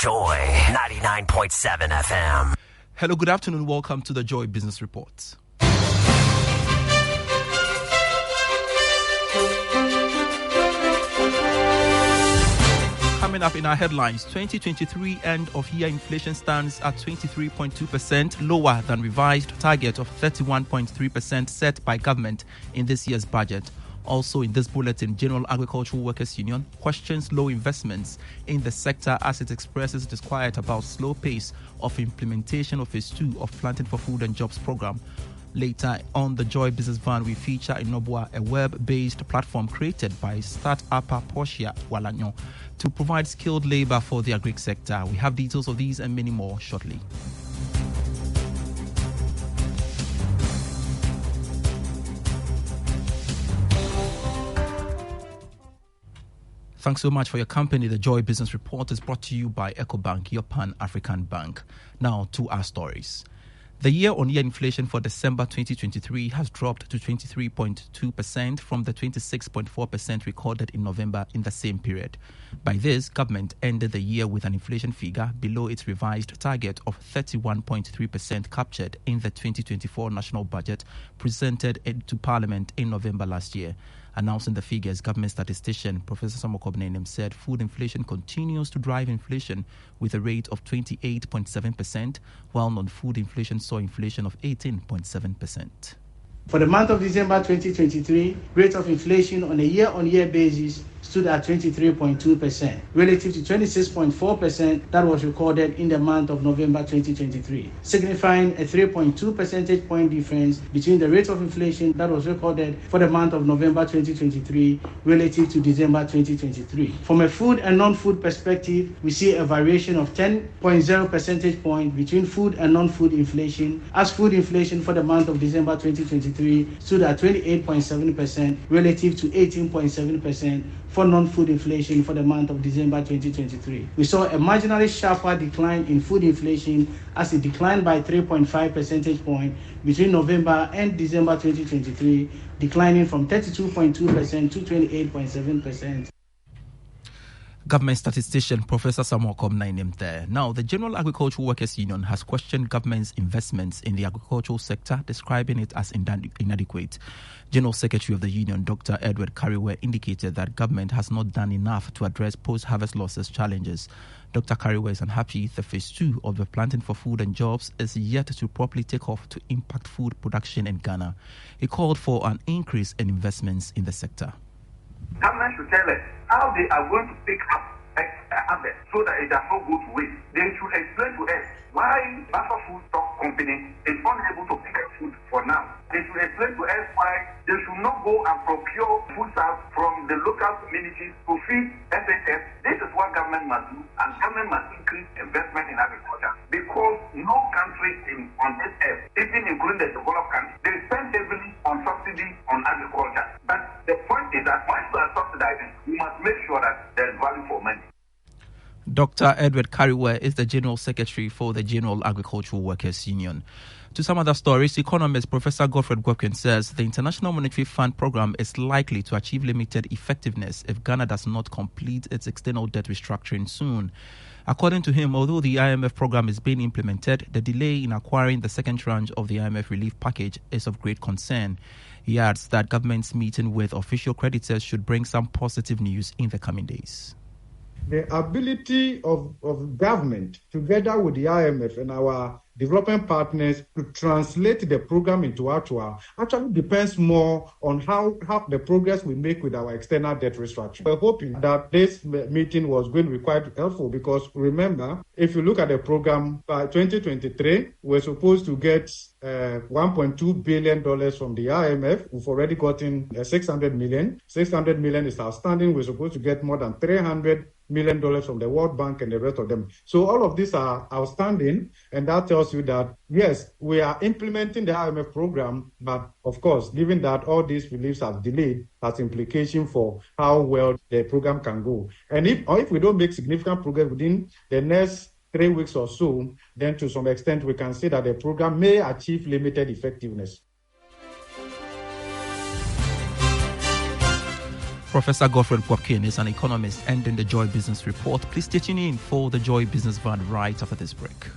Joy 99.7 FM. Hello, good afternoon. Welcome to the Joy Business Report. Coming up in our headlines, 2023 end-of-year inflation stands at 23.2%, lower than revised target of 31.3% set by government in this year's budget. Also in this bulletin, General Agricultural Workers Union questions low investments in the sector as it expresses disquiet about slow pace of implementation of Phase 2 of Planting for Food and Jobs program. Later on the Joy Business Van, we feature Inobua, a web-based platform created by start-upper Portia Walanyo to provide skilled labor for the agri sector. We have details of these and many more shortly. Thanks so much for your company. The Joy Business Report is brought to you by EcoBank, your Pan-African bank. Now to our stories. The year-on-year inflation for December 2023 has dropped to 23.2% from the 26.4% recorded in November in the same period. By this, government ended the year with an inflation figure below its revised target of 31.3% captured in the 2024 national budget presented to Parliament in November last year. Announcing the figures, government statistician Professor Samuel Kobnenim said food inflation continues to drive inflation with a rate of 28.7%, while non-food inflation saw inflation of 18.7%. For the month of December 2023, rate of inflation on a year-on-year basis stood at 23.2%, relative to 26.4% that was recorded in the month of November 2023, signifying a 3.2 percentage point difference between the rate of inflation that was recorded for the month of November 2023 relative to December 2023. From a food and non-food perspective, we see a variation of 10.0 percentage points between food and non-food inflation, as food inflation for the month of December 2023 stood at 28.7% relative to 18.7% for non-food inflation for the month of December 2023. We saw a marginally sharper decline in food inflation as it declined by 3.5 percentage points between November and December 2023, declining from 32.2% to 28.7%. Government statistician Professor Samuel Kobnenim there. Now, the General Agricultural Workers Union has questioned government's investments in the agricultural sector, describing it as inadequate. General Secretary of the Union, Dr. Edward Kariwe, indicated that government has not done enough to address post-harvest losses challenges. Dr. Kariwe is unhappy the Phase 2 of the Planting for Food and Jobs is yet to properly take off to impact food production in Ghana. He called for an increase in investments in the sector. Government should tell us how they are going to pick up harvest so that it does not go to waste. They should explain to us why Buffer Food Stock Company is unable to pick up food for now. They should explain to us why they should not go and procure food stamps from the local communities to feed SHS. This is what government must do, and government must increase investment in agriculture, because no country on this earth, even including the developed countries, they spend heavily on subsidy on agriculture. But the point is that once you are subsidizing, you must make sure that there is value for money. Dr. Edward Kariwe is the General Secretary for the General Agricultural Workers Union. To some other stories, economist Professor Godfred Gwakwen says the International Monetary Fund program is likely to achieve limited effectiveness if Ghana does not complete its external debt restructuring soon. According to him, although the IMF program is being implemented, the delay in acquiring the second tranche of the IMF relief package is of great concern. He adds that government's meeting with official creditors should bring some positive news in the coming days. The ability of government, together with the IMF and our development partners, to translate the program into actually depends more on how the progress we make with our external debt restructuring. We're hoping that this meeting was going to be quite helpful, because remember, if you look at the program, by 2023, we're supposed to get $1.2 billion from the IMF. We've already gotten 600 million. 600 million is outstanding. We're supposed to get more than $300 million from the World Bank and the rest of them. So all of these are outstanding, and that tells you that, yes, we are implementing the IMF program, but of course, given that all these reliefs are delayed, has implication for how well the program can go. And if we don't make significant progress within the next 3 weeks or so, then to some extent we can say that the program may achieve limited effectiveness. Professor Godfred Puapkin is an economist ending the Joy Business Report. Please stay tuned in for the Joy Business Van right after this break.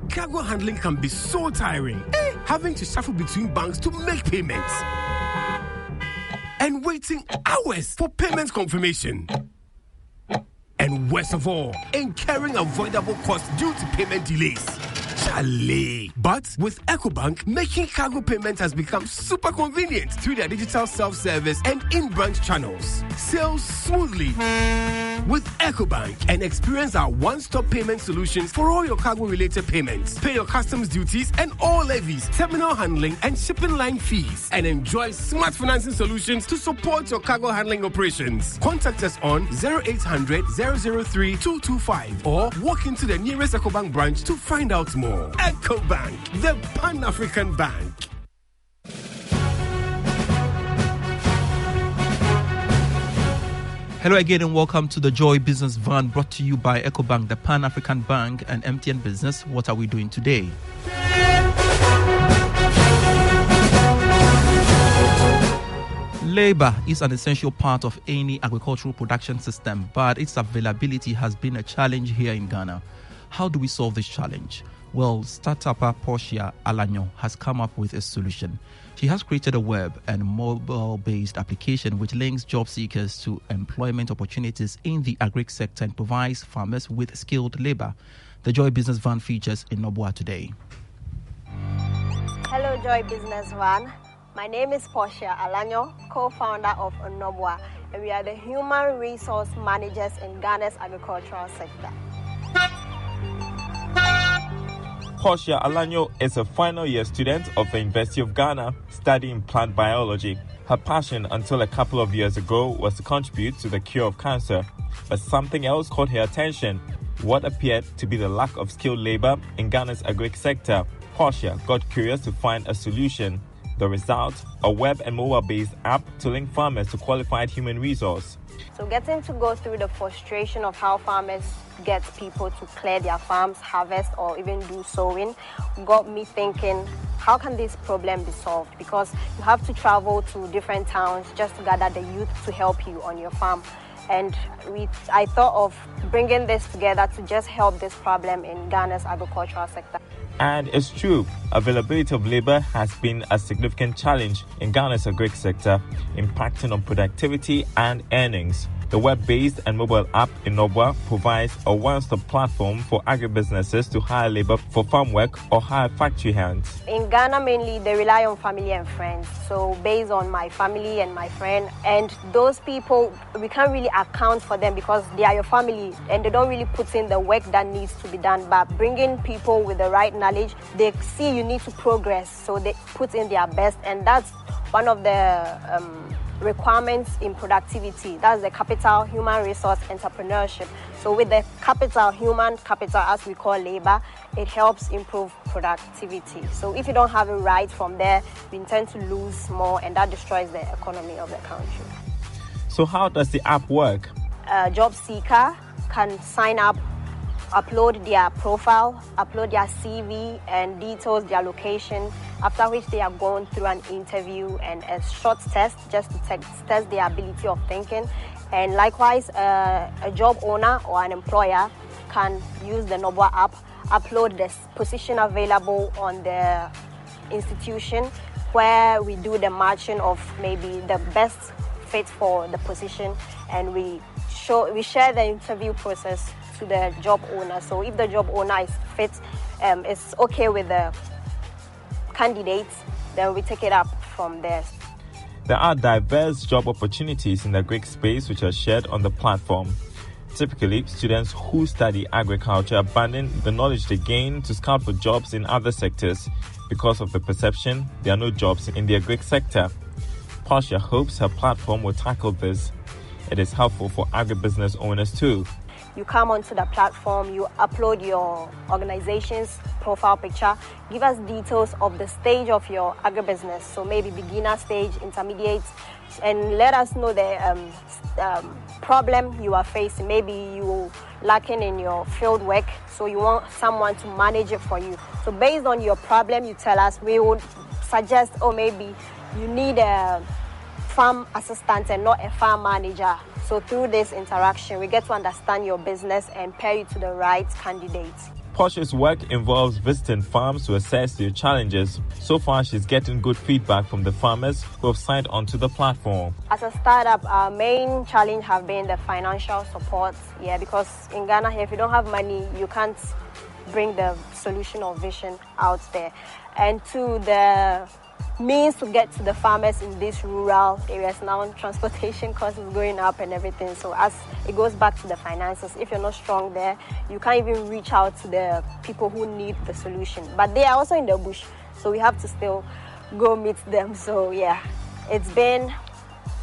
Cargo handling can be so tiring. Having to shuffle between banks to make payments. And waiting hours for payment confirmation. And worst of all, incurring avoidable costs due to payment delays. Chalet. But with EcoBank, making cargo payments has become super convenient through their digital self-service and in-branch channels. Sail smoothly with EcoBank and experience our one-stop payment solutions for all your cargo-related payments. Pay your customs duties and all levies, terminal handling and shipping line fees, and enjoy smart financing solutions to support your cargo handling operations. Contact us on 0800 003 225 or walk into the nearest EcoBank branch to find out more. EcoBank, the Pan-African Bank. Hello again and welcome to the Joy Business Van brought to you by EcoBank, the Pan-African Bank and MTN Business. What are we doing today? Labor is an essential part of any agricultural production system, but its availability has been a challenge here in Ghana. How do we solve this challenge? Well, startupper Portia Alanyo has come up with a solution. She has created a web and mobile-based application which links job seekers to employment opportunities in the agri sector and provides farmers with skilled labor. The Joy Business Van features in Nobua today. Hello, Joy Business Van. My name is Portia Alanyo, co-founder of Nobua, and we are the human resource managers in Ghana's agricultural sector. Portia Alanyo is a final year student of the University of Ghana studying plant biology. Her passion until a couple of years ago was to contribute to the cure of cancer, but something else caught her attention, what appeared to be the lack of skilled labor in Ghana's agri sector. Portia got curious to find a solution. The result, a web and mobile-based app to link farmers to qualified human resource. So getting to go through the frustration of how farmers get people to clear their farms, harvest, or even do sowing got me thinking, how can this problem be solved? Because you have to travel to different towns just to gather the youth to help you on your farm. And I thought of bringing this together to just help this problem in Ghana's agricultural sector. And it's true, availability of labor has been a significant challenge in Ghana's agri sector, impacting on productivity and earnings. The web-based and mobile app Inobwa provides a one-stop platform for agribusinesses to hire labor for farm work or hire factory hands. In Ghana, mainly, they rely on family and friends. So based on my family and my friend, and those people, we can't really account for them because they are your family and they don't really put in the work that needs to be done. But bringing people with the right knowledge, they see you need to progress, so they put in their best, and that's one of the requirements in productivity. That's the capital, human resource, entrepreneurship. So with the capital, human capital, as we call labor, it helps improve productivity. So if you don't have it right from there, we intend to lose more, and that destroys the economy of the country. So how does the app work? A job seeker can sign up, upload their profile, upload their CV and details, their location, after which they are going through an interview and a short test just to test their ability of thinking. And likewise, a job owner or an employer can use the Nobwa app, upload the position available on the institution where we do the matching of maybe the best fit for the position, and we share the interview process to the job owner. So if the job owner is fit, is okay with the candidates, then we take it up from there. There are diverse job opportunities in the Greek space which are shared on the platform. Typically, students who study agriculture abandon the knowledge they gain to scout for jobs in other sectors because of the perception there are no jobs in the agri sector. Portia hopes her platform will tackle this. It is helpful for agribusiness owners too. You come onto the platform, you upload your organization's profile picture, give us details of the stage of your agribusiness, so maybe beginner stage, intermediate, and let us know the problem you are facing. Maybe you lacking in your field work, so you want someone to manage it for you. So based on your problem, you tell us, we will suggest, maybe you need a farm assistant and not a farm manager. So through this interaction, we get to understand your business and pair you to the right candidates. Portia's work involves visiting farms to assess their challenges. So far, she's getting good feedback from the farmers who have signed onto the platform. As a startup, our main challenge have been the financial support. Yeah, because in Ghana here, if you don't have money, you can't bring the solution or vision out there. And two, the means to get to the farmers in these rural areas. Now transportation cost is going up and everything, so as it goes back to the finances, if you're not strong there, you can't even reach out to the people who need the solution, but they are also in the bush, so we have to still go meet them. So yeah, it's been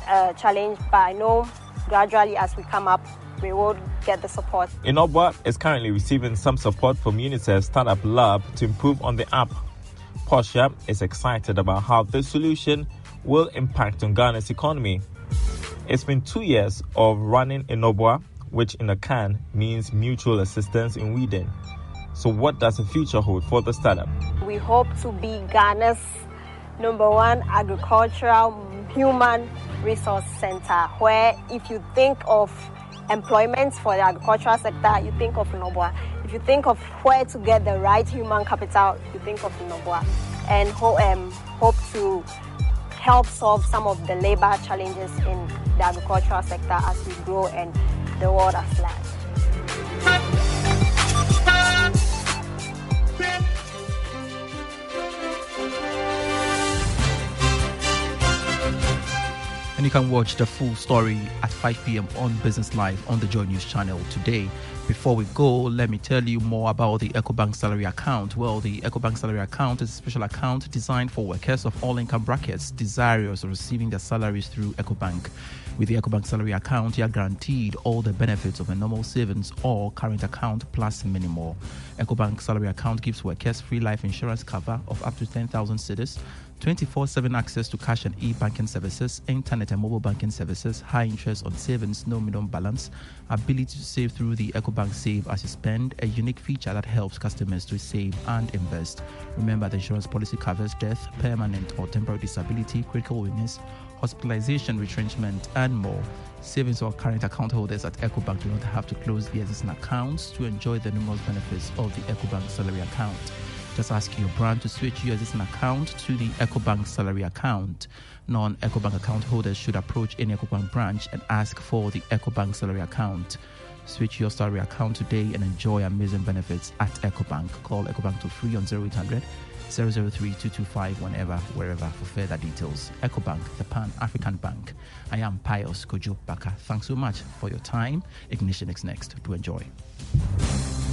a challenge, but I know gradually as we come up, we will get the support. Inobwa is currently receiving some support from UNICEF Startup Lab to improve on the app. Portia is excited about how this solution will impact on Ghana's economy. It's been 2 years of running Inobwa, which in a can means mutual assistance in weeding. So what does the future hold for the startup? We hope to be Ghana's #1 agricultural human resource center, where if you think of employment for the agricultural sector, you think of Inobwa. If you think of where to get the right human capital, you think of Inobwa. And hope to help solve some of the labor challenges in the agricultural sector as we grow and the world at large. And you can watch the full story at 5 p.m. on Business Live on the Joy News channel today. Before we go, let me tell you more about the EcoBank salary account. Well, the EcoBank salary account is a special account designed for workers of all income brackets desirous of receiving their salaries through EcoBank. With the EcoBank salary account, you are guaranteed all the benefits of a normal savings or current account plus many more. EcoBank salary account gives workers free life insurance cover of up to 10,000 cedis, 24/7 access to cash and e-banking services, internet and mobile banking services, high interest on savings, no minimum balance, ability to save through the EcoBank Save as you spend, a unique feature that helps customers to save and invest. Remember, the insurance policy covers death, permanent or temporary disability, critical illness, hospitalization, retrenchment, and more. Savings or current account holders at EcoBank do not have to close their existing accounts to enjoy the numerous benefits of the EcoBank salary account. Just ask your brand to switch your existing account to the EcoBank salary account. Non-EcoBank account holders should approach any EcoBank branch and ask for the EcoBank salary account. Switch your salary account today and enjoy amazing benefits at EcoBank. Call EcoBank to free on 0800 003 225 wherever for further details. EcoBank, the Pan-African Bank. I am Pius Kojo Baka. Thanks so much for your time. Ignition is next. Do enjoy.